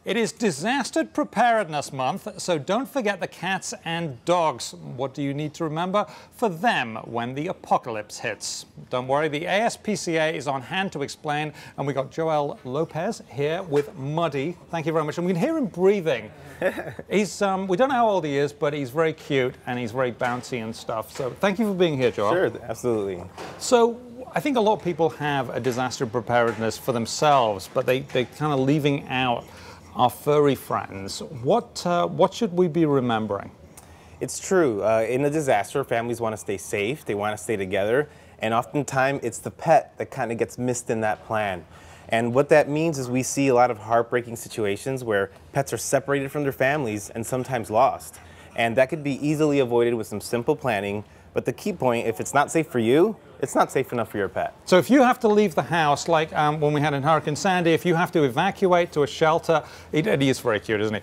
It is Disaster Preparedness Month, so don't forget the cats and dogs. What do you need to remember for them when the apocalypse hits? Don't worry, the ASPCA is on hand to explain, and we got Joel Lopez here with Muddy. Thank you very much. And we can hear him breathing. He's, we don't know how old he is, but he's very cute and he's very bouncy and stuff. So thank you for being here, Joel. Sure, absolutely. So I think a lot of people have a disaster preparedness for themselves, but they're kind of leaving out our furry friends. What should we be remembering? It's true. In a disaster, families want to stay safe, they want to stay together, and oftentimes it's the pet that kind of gets missed in that plan. And what that means is we see a lot of heartbreaking situations where pets are separated from their families and sometimes lost. And that could be easily avoided with some simple planning. But the key point, if it's not safe for you, it's not safe enough for your pet. So if you have to leave the house, like when we had in Hurricane Sandy, if you have to evacuate to a shelter, he is very cute, isn't he?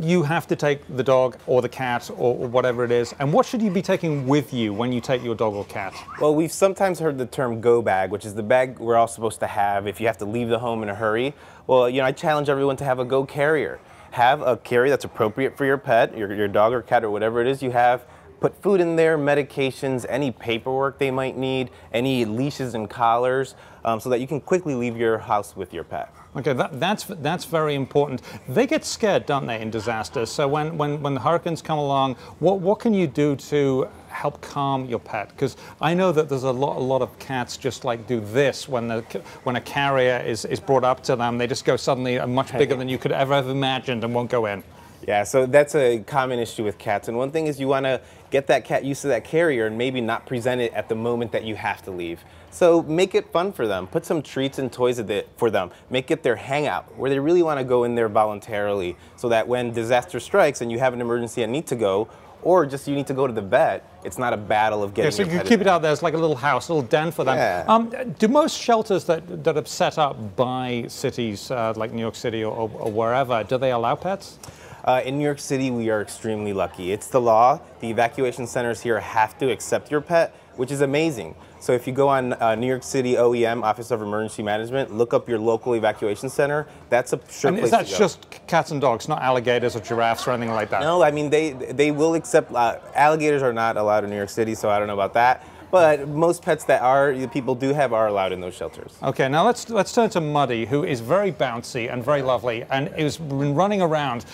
You have to take the dog or the cat or whatever it is. And what should you be taking with you when you take your dog or cat? Well, we've sometimes heard the term go bag, which is the bag we're all supposed to have if you have to leave the home in a hurry. Well, you know, I challenge everyone to have a go carrier. Have a carrier that's appropriate for your pet, your dog or cat or whatever it is you have. Put food in there, medications, any paperwork they might need, any leashes and collars, so that you can quickly leave your house with your pet. Okay, that's very important. They get scared, don't they, in disasters? So when the hurricanes come along, what can you do to help calm your pet? Because I know that there's a lot of cats just like do this when a carrier is brought up to them. They just go suddenly much bigger than you could ever have imagined and won't go in. Yeah, so that's a common issue with cats. And one thing is you want to get that cat used to that carrier and maybe not present it at the moment that you have to leave. So make it fun for them. Put some treats and toys for them. Make it their hangout where they really want to go in there voluntarily so that when disaster strikes and you have an emergency and need to go, or just you need to go to the vet, it's not a battle of getting your pet. So you keep it out there. It's like a little house, a little den for them. Yeah. Do most shelters that are set up by cities like New York City or wherever, do they allow pets? In New York City, we are extremely lucky. It's the law. The evacuation centers here have to accept your pet, which is amazing. So if you go on New York City OEM, Office of Emergency Management, look up your local evacuation center. That's a sure place to go. And is that just cats and dogs, not alligators or giraffes or anything like that? No, I mean, they will accept, alligators are not allowed in New York City, so I don't know about that. But most pets that people do have are allowed in those shelters. Okay, now let's turn to Muddy, who is very bouncy and very lovely, and has been running around.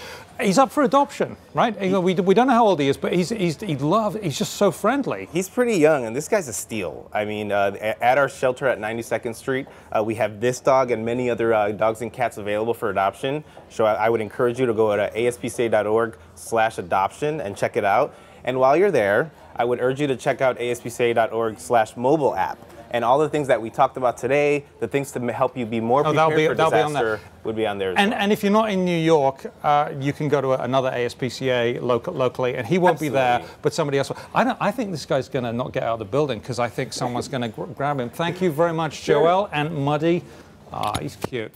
He's up for adoption, right? We don't know how old he is, but he's just so friendly. He's pretty young, and this guy's a steal. I mean, at our shelter at 92nd Street, we have this dog and many other dogs and cats available for adoption. So I would encourage you to go to aspca.org/adoption and check it out. And while you're there, I would urge you to check out aspca.org/mobile app. And all the things that we talked about today, the things to help you be more prepared for disaster, would be on there as well. And if you're not in New York, you can go to another ASPCA locally, and he won't be there, but somebody else will. I think this guy's going to not get out of the building because I think someone's going to grab him. Thank you very much, Joel and Muddy. He's cute.